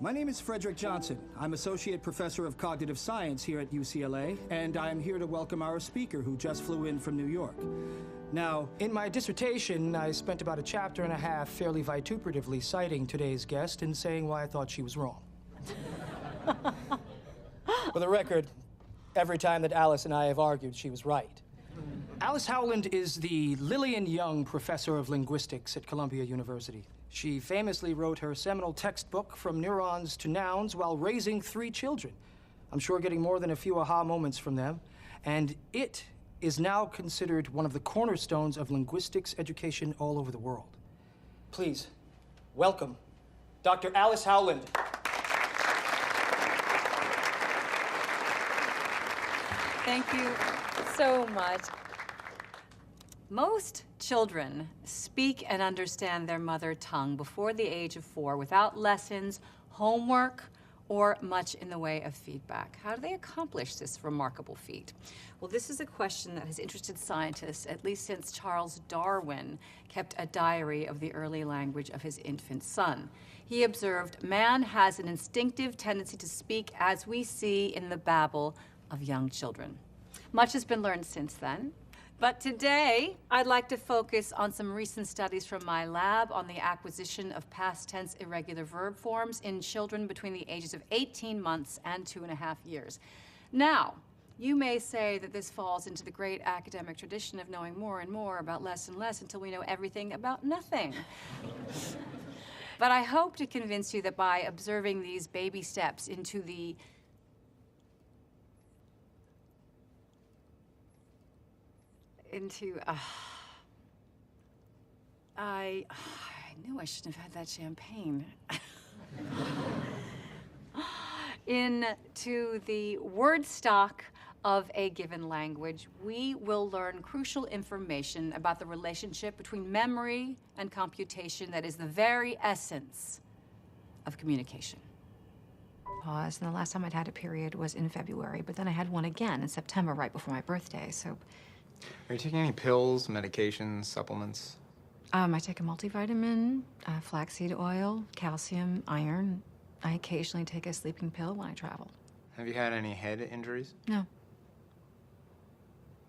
My name is Frederick Johnson. I'm Associate Professor of Cognitive Science here at UCLA, and I'm here to welcome our speaker who just flew in from New York. Now, in my dissertation, I spent about a chapter and a half fairly vituperatively citing today's guest and saying why I thought she was wrong. For the record, every time that Alice and I have argued, she was right. Alice Howland is the Lillian Young Professor of Linguistics at Columbia University. She famously wrote her seminal textbook, From Neurons to Nouns, while raising 3 children. I'm sure getting more than a few aha moments from them. And it is now considered one of the cornerstones of linguistics education all over the world. Please, welcome Dr. Alice Howland. Thank you so much. Most children speak and understand their mother tongue before the age of 4 without lessons, homework, or much in the way of feedback. How do they accomplish this remarkable feat? Well, this is a question that has interested scientists at least since Charles Darwin kept a diary of the early language of his infant son. He observed, man has an instinctive tendency to speak as we see in the babble of young children. Much has been learned since then. But today, I'd like to focus on some recent studies from my lab on the acquisition of past tense irregular verb forms in children between the ages of 18 months and 2.5 years. Now, you may say that this falls into the great academic tradition of knowing more and more about less and less until we know everything about nothing. But I hope to convince you that by observing these baby steps into I knew I shouldn't have had that champagne. Into the word stock of a given language, we will learn crucial information about the relationship between memory and computation that is the very essence of communication. Pause, and the last time I'd had a period was in February, but then I had one again in September, right before my birthday, so... Are you taking any pills, medications, supplements? I take a multivitamin, flaxseed oil, calcium, iron. I occasionally take a sleeping pill when I travel. Have you had any head injuries? No.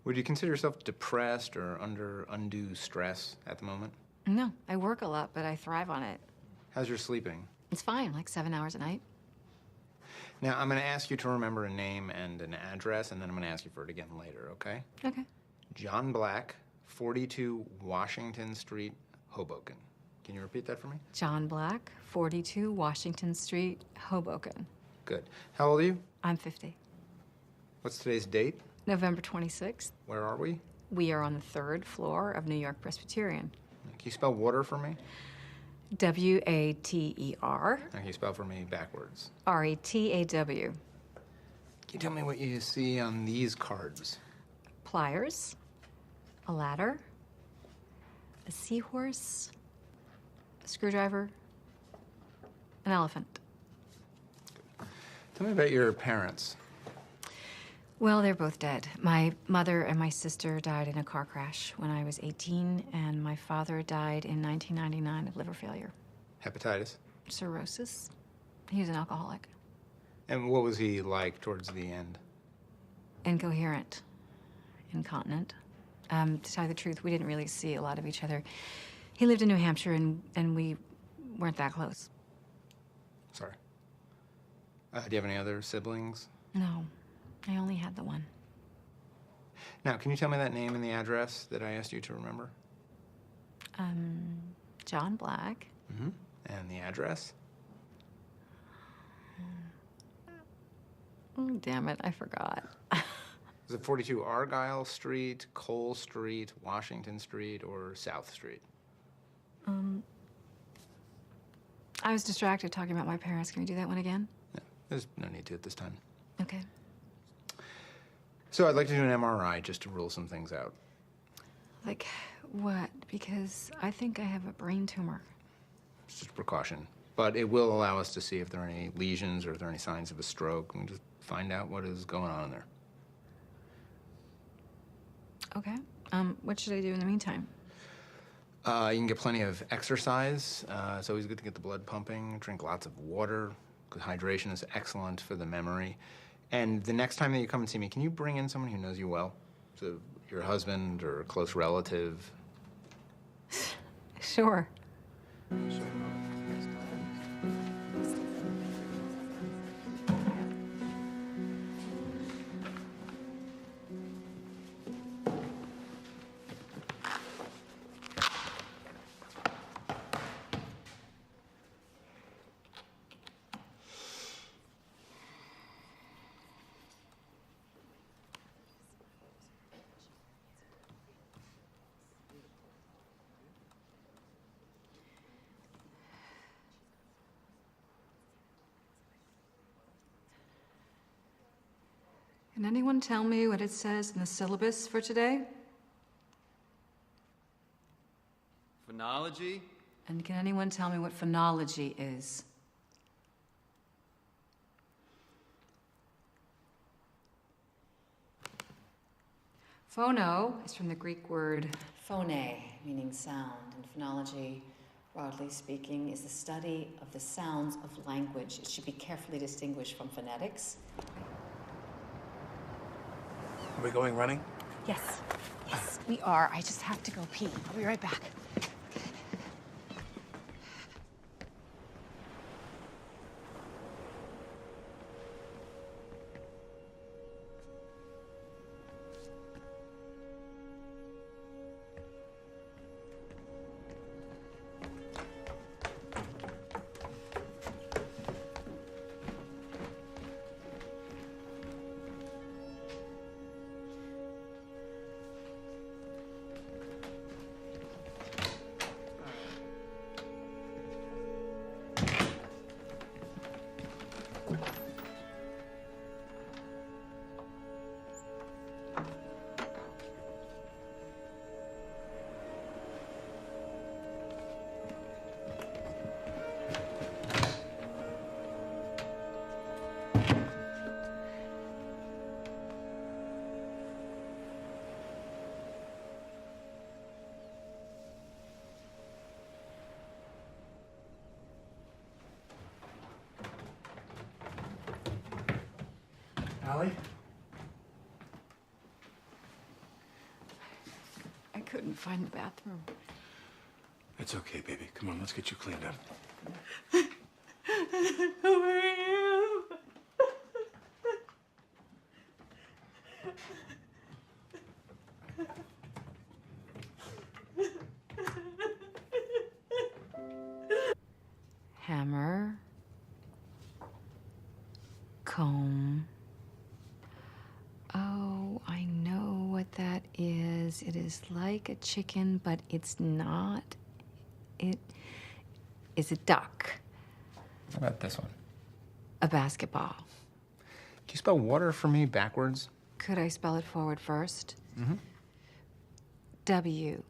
Would you consider yourself depressed or under undue stress at the moment? No, I work a lot, but I thrive on it. How's your sleeping? It's fine, like 7 hours a night. Now, I'm going to ask you to remember a name and an address, and then I'm going to ask you for it again later, okay? Okay. John Black, 42 Washington Street, Hoboken. Can you repeat that for me? John Black, 42 Washington Street, Hoboken. Good. How old are you? I'm 50. What's today's date? November 26th. Where are we? We are on the 3rd floor of New York Presbyterian. Can you spell water for me? W-A-T-E-R. Can you spell for me backwards? R-E-T-A-W. Can you tell me what you see on these cards? Pliers, a ladder, a seahorse, a screwdriver, an elephant. Tell me about your parents. Well, they're both dead. My mother and my sister died in a car crash when I was 18, and my father died in 1999 of liver failure. Hepatitis? Cirrhosis. He was an alcoholic. And what was he like towards the end? Incoherent. Incontinent. To tell you the truth, we didn't really see a lot of each other. He lived in New Hampshire, and we weren't that close. Sorry. Do you have any other siblings? No, I only had the one. Now, can you tell me that name and the address that I asked you to remember? John Black. Mm-hmm. And the address? Oh, damn it, I forgot. Is it 42 Argyle Street, Cole Street, Washington Street, or South Street? I was distracted talking about my parents. Can we do that one again? Yeah, there's no need to at this time. Okay. So I'd like to do an MRI just to rule some things out. Like what? Because I think I have a brain tumor. It's just a precaution. But it will allow us to see if there are any lesions or if there are any signs of a stroke, and just find out what is going on there. Okay. What should I do in the meantime? You can get plenty of exercise. It's always good to get the blood pumping. Drink lots of water. because hydration is excellent for the memory. And the next time that you come and see me, can you bring in someone who knows you well? So your husband or a close relative? Sure. Can anyone tell me what it says in the syllabus for today? Phonology? And can anyone tell me what phonology is? Phono is from the Greek word phone, meaning sound, and phonology, broadly speaking, is the study of the sounds of language. It should be carefully distinguished from phonetics. Are we going running? Yes. Yes, we are. I just have to go pee. I'll be right back. Allie? I couldn't find the bathroom. It's okay, baby. Come on, let's get you cleaned up. Who are you? Hammer. Comb. Oh, I know what that is. It is like a chicken, but it's not. It is a duck. How about this one? A basketball. Can you spell water for me backwards? Could I spell it forward first? Mm-hmm. Watererrw.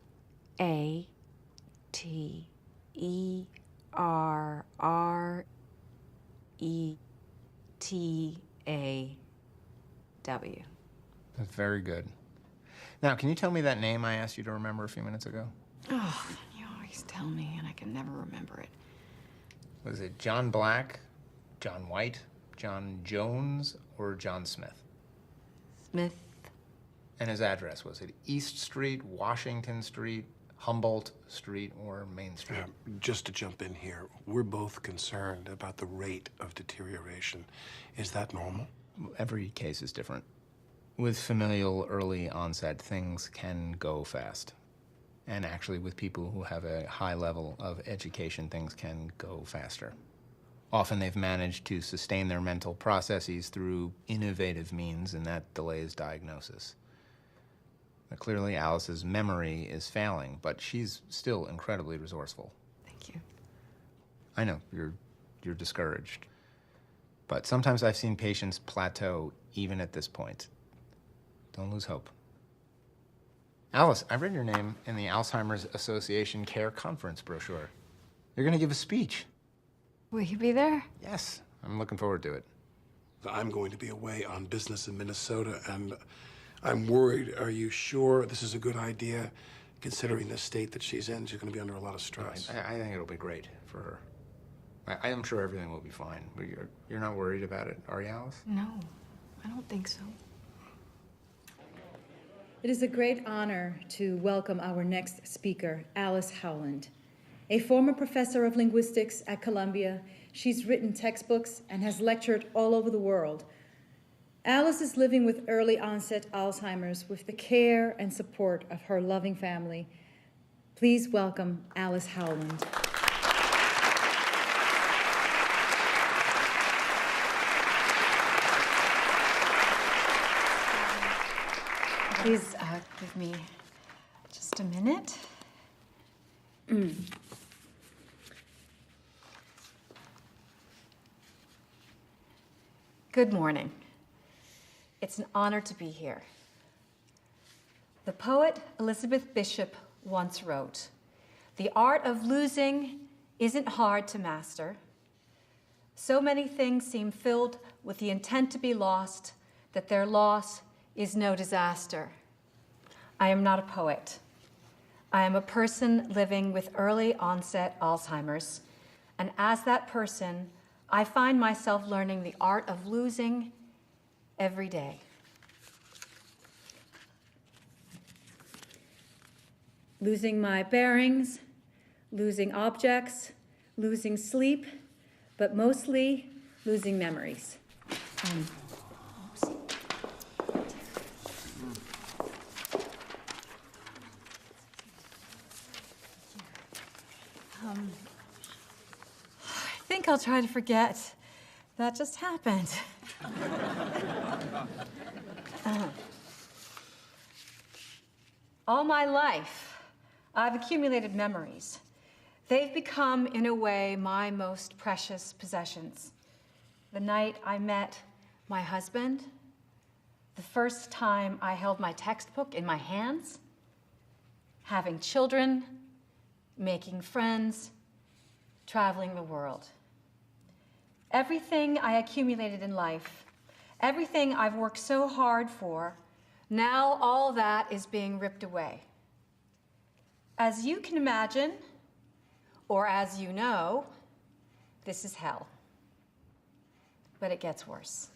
That's very good. Now, can you tell me that name I asked you to remember a few minutes ago? Oh, you always tell me, and I can never remember it. Was it John Black, John White, John Jones, or John Smith? Smith. And his address, was it East Street, Washington Street, Humboldt Street, or Main Street? Just to jump in here, we're both concerned about the rate of deterioration. Is that normal? Every case is different. With familial early onset, things can go fast. And actually, with people who have a high level of education, things can go faster. Often they've managed to sustain their mental processes through innovative means, and that delays diagnosis. Now, clearly, Alice's memory is failing, but she's still incredibly resourceful. Thank you. I know, you're discouraged. But sometimes I've seen patients plateau even at this point. Don't lose hope. Alice, I read your name in the Alzheimer's Association Care Conference brochure. You're going to give a speech. Will you be there? Yes, I'm looking forward to it. I'm going to be away on business in Minnesota, and I'm worried. Are you sure this is a good idea, considering the state that she's in? She's going to be under a lot of stress. I think it'll be great for her. I am sure everything will be fine, but you're not worried about it, are you, Alice? No, I don't think so. It is a great honor to welcome our next speaker, Alice Howland. A former professor of linguistics at Columbia, she's written textbooks and has lectured all over the world. Alice is living with early onset Alzheimer's with the care and support of her loving family. Please welcome Alice Howland. Please give me just a minute. Good morning. It's an honor to be here. The poet Elizabeth Bishop once wrote, "The art of losing isn't hard to master. So many things seem filled with the intent to be lost that their loss is no disaster." I am not a poet. I am a person living with early onset Alzheimer's, and as that person, I find myself learning the art of losing every day. Losing my bearings, losing objects, losing sleep, but mostly losing memories. I think I'll try to forget that just happened. All my life, I've accumulated memories. They've become, in a way, my most precious possessions. The night I met my husband, the first time I held my textbook in my hands, having children, making friends, traveling the world. Everything I accumulated in life, everything I've worked so hard for, now all that is being ripped away. As you can imagine, or as you know, this is hell. But it gets worse.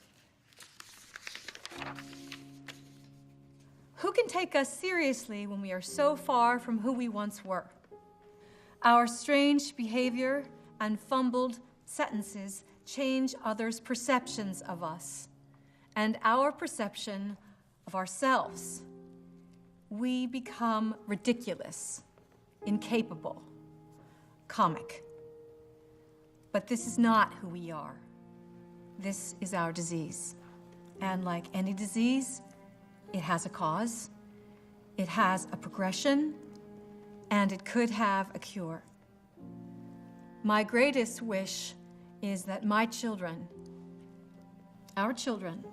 Who can take us seriously when we are so far from who we once were? Our strange behavior and fumbled sentences change others' perceptions of us and our perception of ourselves. We become ridiculous, incapable, comic. But this is not who we are. This is our disease. And like any disease, it has a cause, it has a progression, and it could have a cure. My greatest wish is that my children, our children,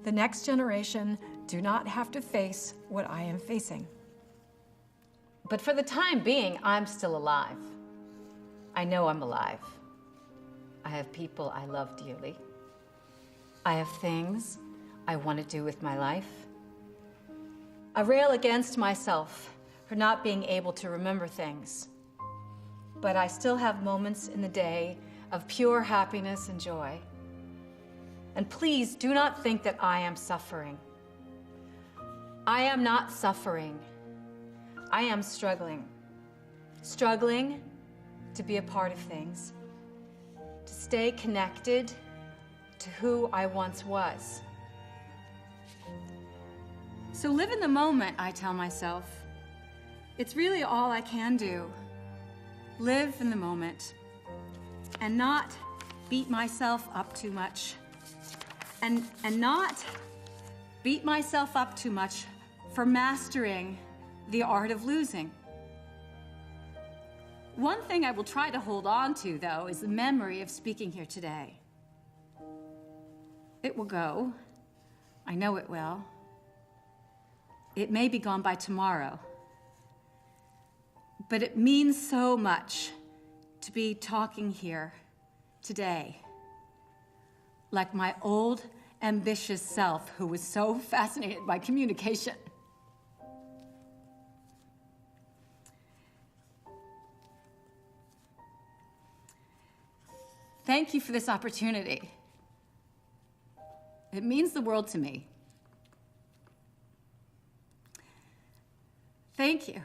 the next generation, do not have to face what I am facing. But for the time being, I'm still alive. I know I'm alive. I have people I love dearly. I have things I want to do with my life. I rail against myself for not being able to remember things. But I still have moments in the day of pure happiness and joy. And please do not think that I am suffering. I am not suffering. I am struggling. Struggling to be a part of things, to stay connected to who I once was. So live in the moment, I tell myself. It's really all I can do. Live in the moment and not beat myself up too much. And not beat myself up too much for mastering the art of losing. One thing I will try to hold on to, though, is the memory of speaking here today. It will go. I know it will. It may be gone by tomorrow. But it means so much to be talking here today. Like my old, ambitious self who was so fascinated by communication. Thank you for this opportunity. It means the world to me. Thank you.